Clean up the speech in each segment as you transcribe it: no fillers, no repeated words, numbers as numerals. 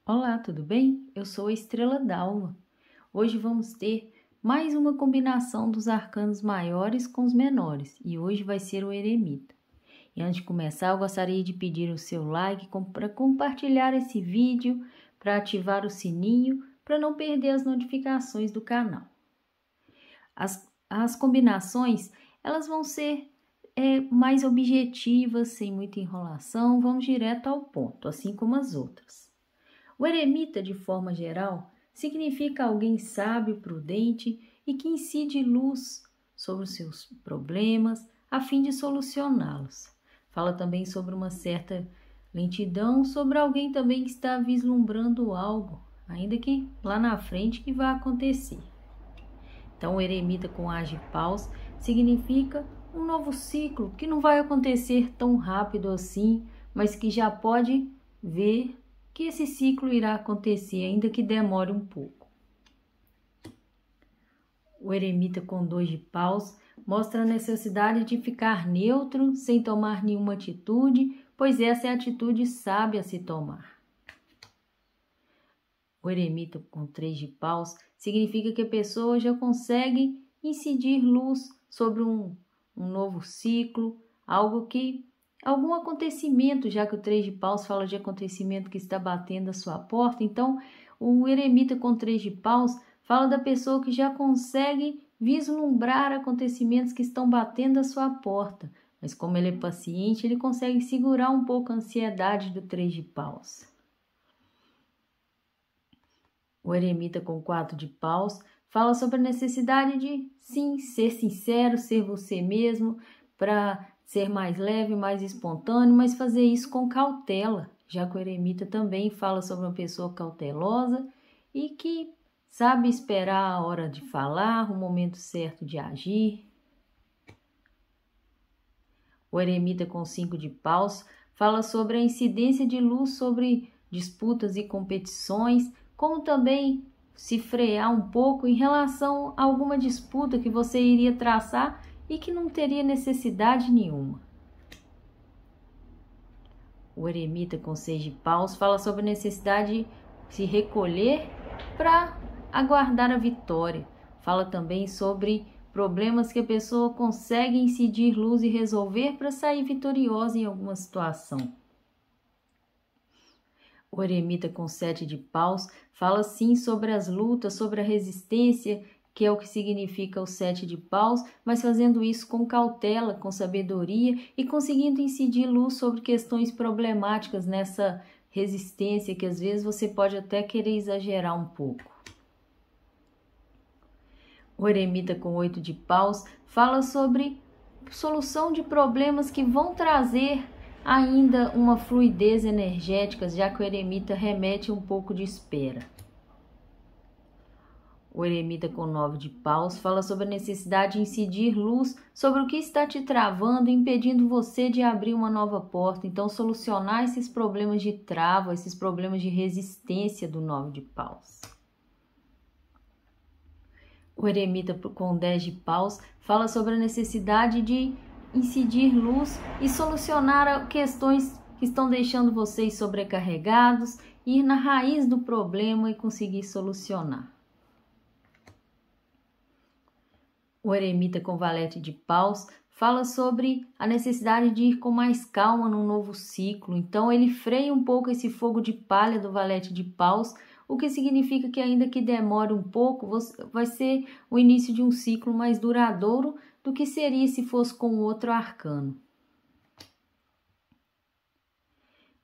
Olá, tudo bem? Eu sou a Estrela d'Alva. Hoje vamos ter mais uma combinação dos arcanos maiores com os menores e hoje vai ser o eremita. E antes de começar, eu gostaria de pedir o seu like para compartilhar esse vídeo, para ativar o sininho, para não perder as notificações do canal. As combinações, elas vão ser mais objetivas, sem muita enrolação, vamos direto ao ponto, assim como as outras. O eremita, de forma geral, significa alguém sábio, prudente e que incide luz sobre os seus problemas a fim de solucioná-los. Fala também sobre uma certa lentidão, sobre alguém também que está vislumbrando algo, ainda que lá na frente que vai acontecer. Então, o eremita com as de paus significa um novo ciclo que não vai acontecer tão rápido assim, mas que já pode ver que esse ciclo irá acontecer, ainda que demore um pouco. O eremita com 2 de paus mostra a necessidade de ficar neutro, sem tomar nenhuma atitude, pois essa é a atitude sábia a se tomar. O eremita com 3 de paus significa que a pessoa já consegue incidir luz sobre um novo ciclo, algum acontecimento, já que o 3 de paus fala de acontecimento que está batendo a sua porta. Então, o eremita com 3 de paus fala da pessoa que já consegue vislumbrar acontecimentos que estão batendo a sua porta. Mas como ele é paciente, ele consegue segurar um pouco a ansiedade do 3 de paus. O eremita com 4 de paus fala sobre a necessidade de, sim, ser sincero, ser você mesmo, para ser mais leve, mais espontâneo, mas fazer isso com cautela, já que o eremita também fala sobre uma pessoa cautelosa e que sabe esperar a hora de falar, o momento certo de agir. O eremita com 5 de paus fala sobre a incidência de luz sobre disputas e competições, como também se frear um pouco em relação a alguma disputa que você iria traçar e que não teria necessidade nenhuma. O eremita com 6 de paus fala sobre a necessidade de se recolher para aguardar a vitória. Fala também sobre problemas que a pessoa consegue incidir luz e resolver para sair vitoriosa em alguma situação. O eremita com 7 de paus fala sim sobre as lutas, sobre a resistência, que é o que significa o 7 de paus, mas fazendo isso com cautela, com sabedoria e conseguindo incidir luz sobre questões problemáticas nessa resistência, que às vezes você pode até querer exagerar um pouco. O eremita com 8 de paus fala sobre solução de problemas que vão trazer ainda uma fluidez energética, já que o eremita remete um pouco de espera. O eremita com 9 de paus fala sobre a necessidade de incidir luz sobre o que está te travando, impedindo você de abrir uma nova porta. Então, solucionar esses problemas de trava, esses problemas de resistência do 9 de paus. O eremita com 10 de paus fala sobre a necessidade de incidir luz e solucionar questões que estão deixando vocês sobrecarregados, ir na raiz do problema e conseguir solucionar. O eremita com valete de paus fala sobre a necessidade de ir com mais calma num novo ciclo. Então ele freia um pouco esse fogo de palha do valete de paus, o que significa que ainda que demore um pouco, vai ser o início de um ciclo mais duradouro do que seria se fosse com outro arcano.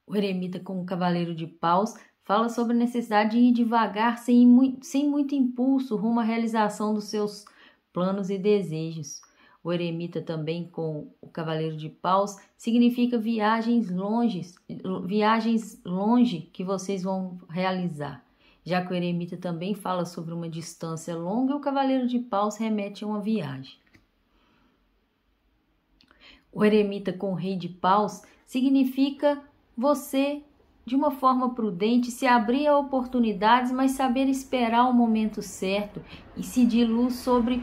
O eremita com o cavaleiro de paus fala sobre a necessidade de ir devagar, sem muito impulso, rumo à realização dos seus planos e desejos. O eremita também com o cavaleiro de paus significa viagens longe que vocês vão realizar. Já que o eremita também fala sobre uma distância longa, o cavaleiro de paus remete a uma viagem. O eremita com o rei de paus significa você, de uma forma prudente, se abrir a oportunidades, mas saber esperar o momento certo, incidir luz sobre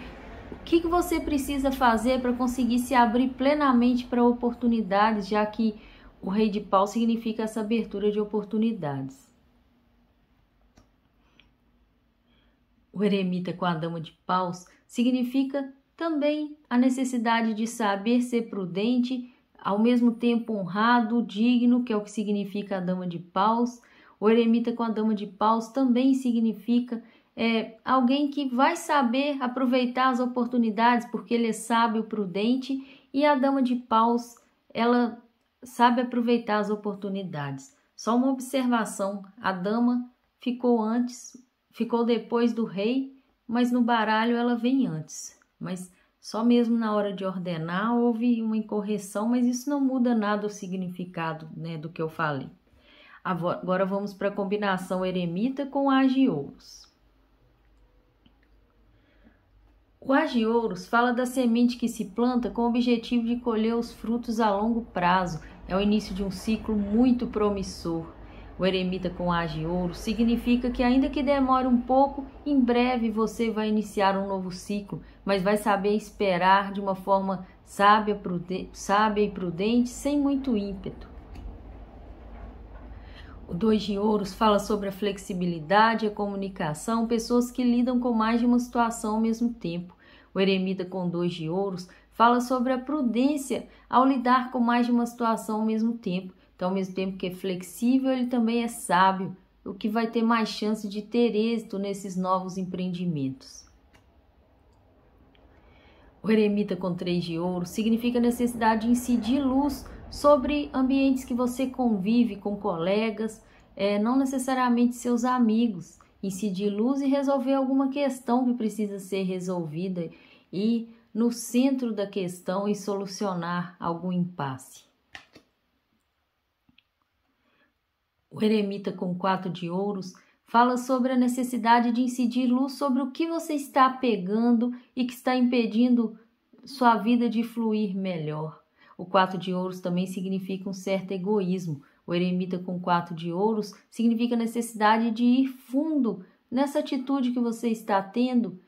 o que você precisa fazer para conseguir se abrir plenamente para oportunidades, já que o rei de paus significa essa abertura de oportunidades. O eremita com a dama de paus significa também a necessidade de saber ser prudente, ao mesmo tempo honrado, digno, que é o que significa a dama de paus. O eremita com a dama de paus também significa alguém que vai saber aproveitar as oportunidades, porque ele é sábio, prudente, e a dama de paus, ela sabe aproveitar as oportunidades. Só uma observação, a dama ficou depois do rei, mas no baralho ela vem antes. Mas só mesmo na hora de ordenar houve uma incorreção, mas isso não muda nada o significado, né, do que eu falei. Agora vamos para a combinação eremita com agiouros. O agiouros fala da semente que se planta com o objetivo de colher os frutos a longo prazo. É o início de um ciclo muito promissor. O eremita com agiouros significa que, ainda que demore um pouco, em breve você vai iniciar um novo ciclo, mas vai saber esperar de uma forma sábia e prudente, sem muito ímpeto. O 2 de ouros fala sobre a flexibilidade, a comunicação, pessoas que lidam com mais de uma situação ao mesmo tempo. O eremita com 2 de ouros fala sobre a prudência ao lidar com mais de uma situação ao mesmo tempo. Então, ao mesmo tempo que é flexível, ele também é sábio, o que vai ter mais chance de ter êxito nesses novos empreendimentos. O eremita com 3 de ouro significa a necessidade de incidir luz sobre ambientes que você convive com colegas, não necessariamente seus amigos. Incidir luz e resolver alguma questão que precisa ser resolvida e no centro da questão e solucionar algum impasse. O eremita com 4 de ouros fala sobre a necessidade de incidir luz sobre o que você está pegando e que está impedindo sua vida de fluir melhor. O 4 de ouros também significa um certo egoísmo. O eremita com 4 de ouros significa a necessidade de ir fundo nessa atitude que você está tendo,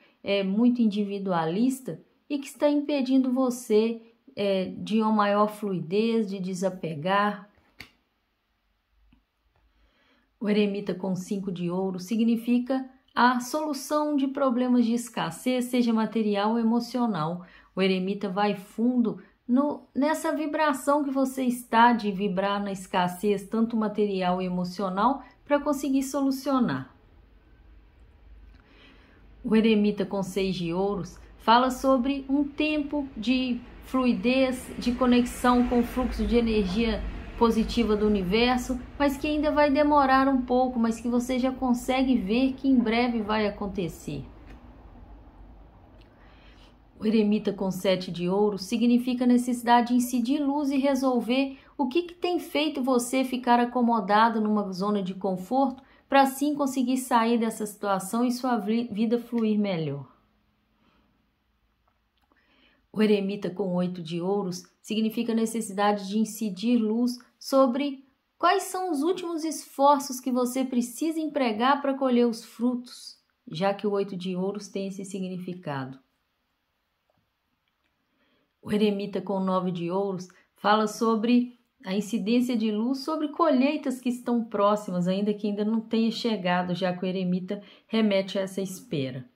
muito individualista, e que está impedindo você de uma maior fluidez, de desapegar. O eremita com 5 de ouro significa a solução de problemas de escassez, seja material ou emocional. O eremita vai fundo nessa vibração que você está de vibrar na escassez, tanto material e emocional, para conseguir solucionar. O eremita com 6 de ouros fala sobre um tempo de fluidez, de conexão com o fluxo de energia positiva do universo, mas que ainda vai demorar um pouco, mas que você já consegue ver que em breve vai acontecer. O eremita com 7 de ouros significa a necessidade de incidir luz e resolver o que tem feito você ficar acomodado numa zona de conforto, para assim conseguir sair dessa situação e sua vida fluir melhor. O eremita com 8 de ouros significa a necessidade de incidir luz sobre quais são os últimos esforços que você precisa empregar para colher os frutos, já que o 8 de ouros tem esse significado. O eremita com 9 de ouros fala sobre a incidência de luz sobre colheitas que estão próximas, ainda que ainda não tenha chegado, já que o eremita remete a essa espera.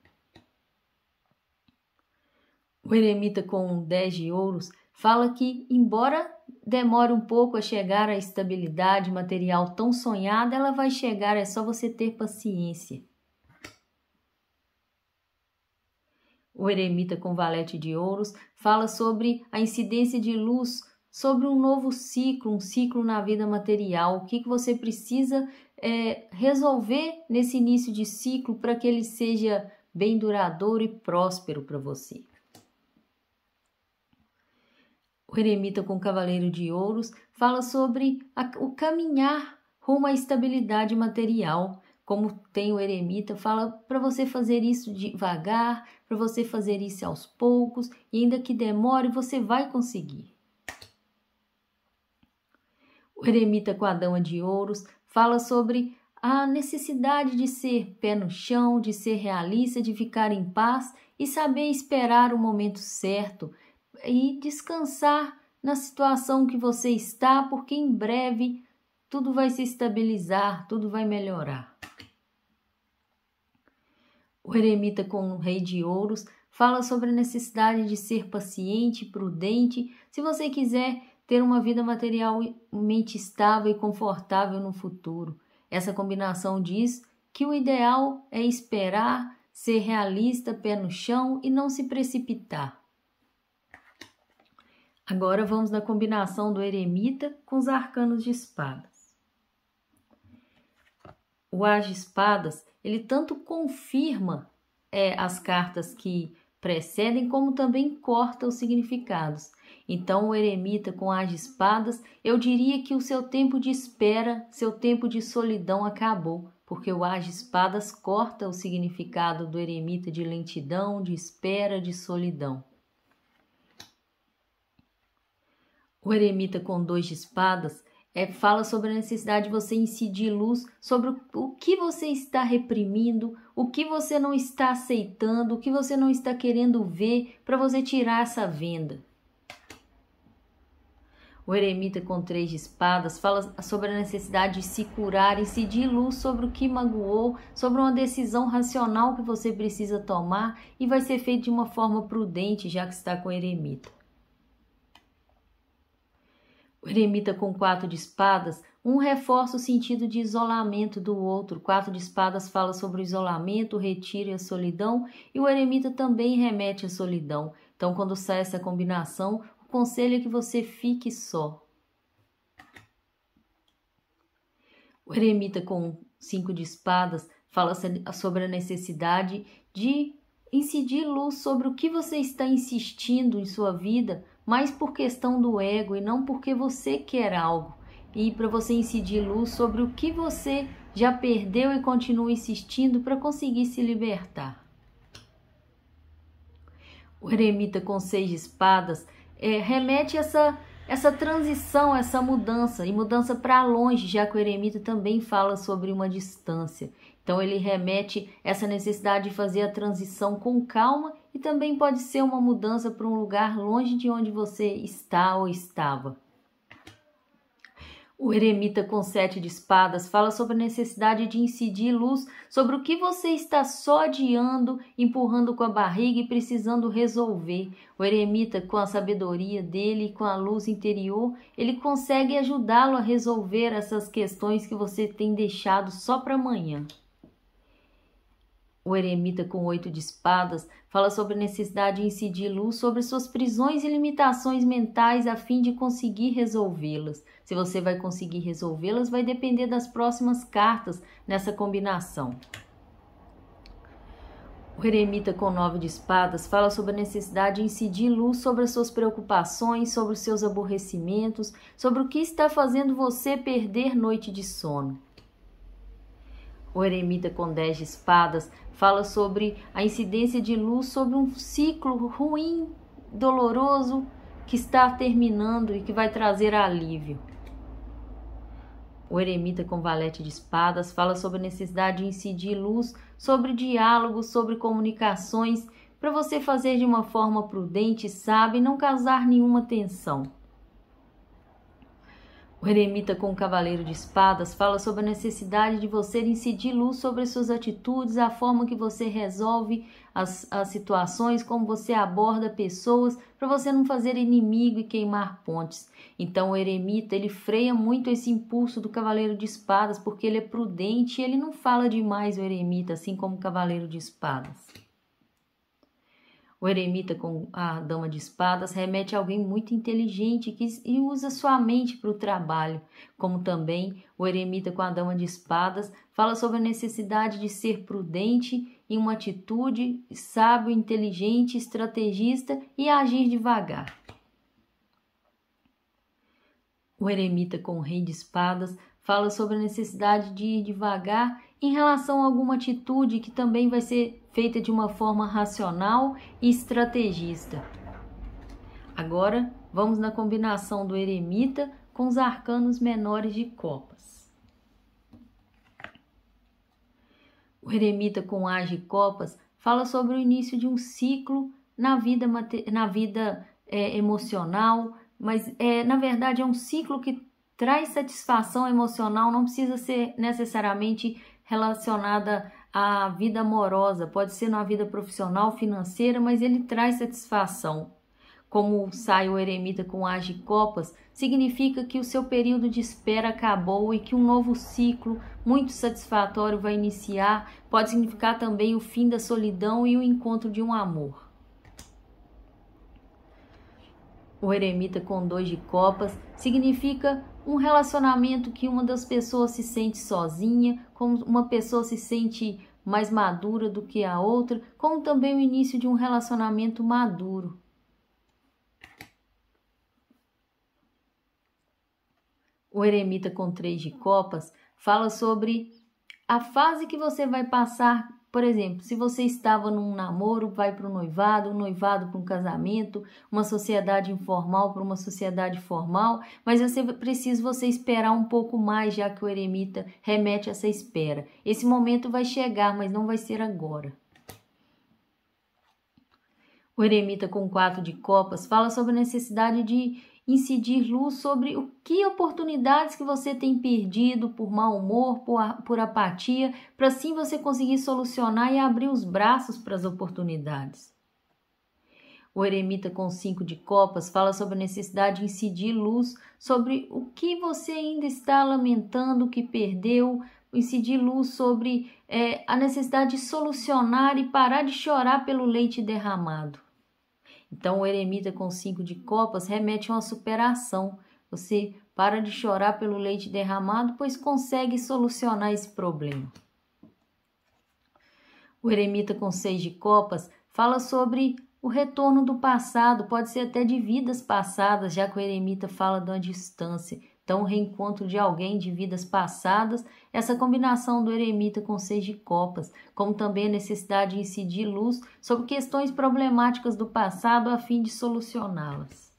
O eremita com 10 de ouros fala que, embora demore um pouco a chegar à estabilidade material tão sonhada, ela vai chegar, é só você ter paciência. O eremita com valete de ouros fala sobre a incidência de luz sobre um novo ciclo, um ciclo na vida material. O que você precisa resolver nesse início de ciclo para que ele seja bem duradouro e próspero para você. O eremita com cavaleiro de ouros fala sobre o caminhar rumo à estabilidade material. Como tem o eremita, fala para você fazer isso devagar, para você fazer isso aos poucos, e ainda que demore, você vai conseguir. O eremita com a dama de ouros fala sobre a necessidade de ser pé no chão, de ser realista, de ficar em paz e saber esperar o momento certo e descansar na situação que você está, porque em breve tudo vai se estabilizar, tudo vai melhorar. O eremita com o rei de ouros fala sobre a necessidade de ser paciente, prudente, se você quiser ter uma vida materialmente estável e confortável no futuro. Essa combinação diz que o ideal é esperar, ser realista, pé no chão e não se precipitar. Agora vamos na combinação do eremita com os arcanos de espadas. O as de espadas, ele tanto confirma as cartas que precedem, como também corta os significados. Então, o eremita com as de espadas, eu diria que o seu tempo de espera, seu tempo de solidão acabou, porque o as de espadas corta o significado do eremita de lentidão, de espera, de solidão. O eremita com 2 de espadas fala sobre a necessidade de você incidir luz sobre o que você está reprimindo, o que você não está aceitando, o que você não está querendo ver, para você tirar essa venda. O eremita com 3 de espadas fala sobre a necessidade de se curar, incidir luz sobre o que magoou, sobre uma decisão racional que você precisa tomar, e vai ser feito de uma forma prudente, já que está com o eremita. O eremita com 4 de espadas, reforça o sentido de isolamento do outro. 4 de espadas fala sobre o isolamento, o retiro e a solidão, e o eremita também remete à solidão. Então, quando sai essa combinação, o conselho é que você fique só. O eremita com 5 de espadas fala sobre a necessidade de incidir luz sobre o que você está insistindo em sua vida, mas por questão do ego e não porque você quer algo. E para você incidir luz sobre o que você já perdeu e continua insistindo para conseguir se libertar. O eremita com 6 de espadas remete essa transição, essa mudança, e mudança para longe, já que o eremita também fala sobre uma distância. Então ele remete essa necessidade de fazer a transição com calma, e também pode ser uma mudança para um lugar longe de onde você está ou estava. O eremita com 7 de espadas fala sobre a necessidade de incidir luz sobre o que você está só adiando, empurrando com a barriga e precisando resolver. O eremita, com a sabedoria dele, com a luz interior, ele consegue ajudá-lo a resolver essas questões que você tem deixado só para amanhã. O eremita com 8 de espadas fala sobre a necessidade de incidir luz sobre suas prisões e limitações mentais a fim de conseguir resolvê-las. Se você vai conseguir resolvê-las, vai depender das próximas cartas nessa combinação. O eremita com 9 de espadas fala sobre a necessidade de incidir luz sobre as suas preocupações, sobre os seus aborrecimentos, sobre o que está fazendo você perder noite de sono. O eremita com 10 de espadas fala sobre a incidência de luz sobre um ciclo ruim, doloroso, que está terminando e que vai trazer alívio. O eremita com valete de espadas fala sobre a necessidade de incidir luz sobre diálogos, sobre comunicações, para você fazer de uma forma prudente, sábia, e não causar nenhuma tensão. O eremita com o cavaleiro de espadas fala sobre a necessidade de você incidir luz sobre as suas atitudes, a forma que você resolve as situações, como você aborda pessoas, para você não fazer inimigo e queimar pontes. Então o eremita, ele freia muito esse impulso do cavaleiro de espadas, porque ele é prudente e ele não fala demais, o eremita, assim como o cavaleiro de espadas. O eremita com a dama de espadas remete a alguém muito inteligente que usa sua mente para o trabalho, como também o eremita com a dama de espadas fala sobre a necessidade de ser prudente em uma atitude, sábio, inteligente, estrategista e agir devagar. O eremita com o rei de espadas fala sobre a necessidade de ir devagar em relação a alguma atitude que também vai ser feita de uma forma racional e estrategista. Agora, vamos na combinação do eremita com os arcanos menores de copas. O eremita com as de copas fala sobre o início de um ciclo na vida emocional, mas na verdade é um ciclo que traz satisfação emocional, não precisa ser necessariamente relacionada a vida amorosa, pode ser na vida profissional, financeira, mas ele traz satisfação. Como sai o eremita com as de copas, significa que o seu período de espera acabou e que um novo ciclo muito satisfatório vai iniciar. Pode significar também o fim da solidão e o encontro de um amor. O eremita com 2 de copas significa um relacionamento que uma das pessoas se sente sozinha, como uma pessoa se sente mais madura do que a outra, como também o início de um relacionamento maduro. O eremita com 3 de copas fala sobre a fase que você vai passar. Por exemplo, se você estava num namoro, vai para um noivado para um casamento, uma sociedade informal para uma sociedade formal, mas precisa você esperar um pouco mais, já que o eremita remete a essa espera. Esse momento vai chegar, mas não vai ser agora. O eremita com 4 de copas fala sobre a necessidade de incidir luz sobre o que oportunidades que você tem perdido por mau humor, por apatia, para assim você conseguir solucionar e abrir os braços para as oportunidades. O eremita com 5 de copas fala sobre a necessidade de incidir luz sobre o que você ainda está lamentando, o que perdeu, incidir luz sobre a necessidade de solucionar e parar de chorar pelo leite derramado. Então, o eremita com 5 de copas remete a uma superação. Você para de chorar pelo leite derramado, pois consegue solucionar esse problema. O eremita com 6 de copas fala sobre o retorno do passado, pode ser até de vidas passadas, já que o eremita fala de uma distância. Então, o reencontro de alguém de vidas passadas, essa combinação do eremita com 6 de copas, como também a necessidade de incidir luz sobre questões problemáticas do passado a fim de solucioná-las.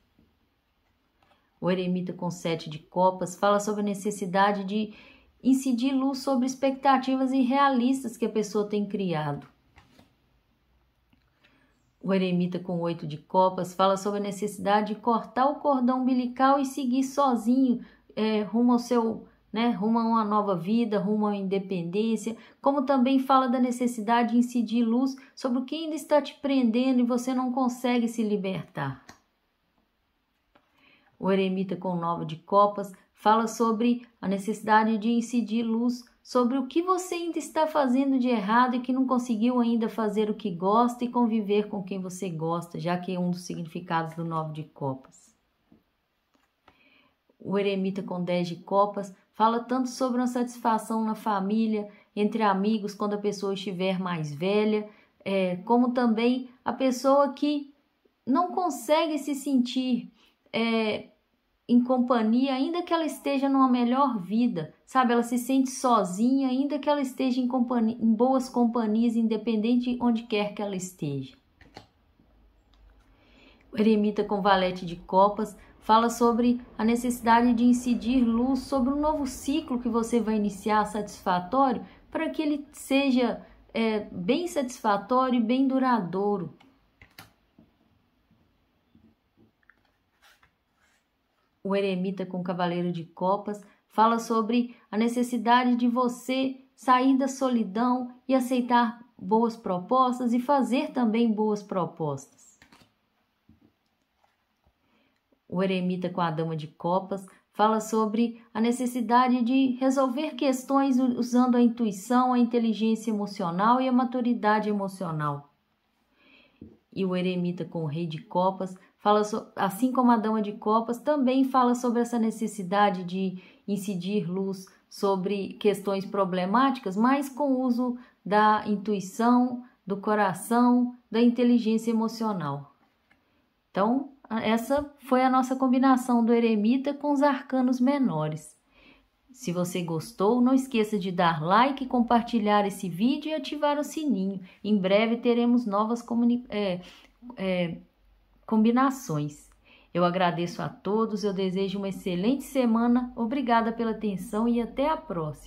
O eremita com 7 de copas fala sobre a necessidade de incidir luz sobre expectativas irrealistas que a pessoa tem criado. O eremita com 8 de copas fala sobre a necessidade de cortar o cordão umbilical e seguir sozinho, rumo ao rumo a uma nova vida, rumo à independência, como também fala da necessidade de incidir luz sobre o que ainda está te prendendo e você não consegue se libertar. O eremita com 9 de copas fala sobre a necessidade de incidir luz sobre o que você ainda está fazendo de errado e que não conseguiu ainda fazer o que gosta e conviver com quem você gosta, já que é um dos significados do 9 de copas. O eremita com 10 de copas fala tanto sobre uma satisfação na família, entre amigos, quando a pessoa estiver mais velha, como também a pessoa que não consegue se sentir em companhia, ainda que ela esteja numa melhor vida, sabe? Ela se sente sozinha, ainda que ela esteja em boas companhias, independente de onde quer que ela esteja. O eremita com valete de copas fala sobre a necessidade de incidir luz sobre um novo ciclo que você vai iniciar satisfatório, para que ele seja bem satisfatório e bem duradouro. O eremita com cavaleiro de copas fala sobre a necessidade de você sair da solidão e aceitar boas propostas e fazer também boas propostas. O eremita com a dama de copas fala sobre a necessidade de resolver questões usando a intuição, a inteligência emocional e a maturidade emocional. E o eremita com o rei de copas fala, assim como a dama de copas, também fala sobre essa necessidade de incidir luz sobre questões problemáticas, mas com o uso da intuição, do coração, da inteligência emocional. Então, essa foi a nossa combinação do eremita com os arcanos menores. Se você gostou, não esqueça de dar like, compartilhar esse vídeo e ativar o sininho. Em breve teremos novas combinações. Eu agradeço a todos, eu desejo uma excelente semana, obrigada pela atenção e até a próxima.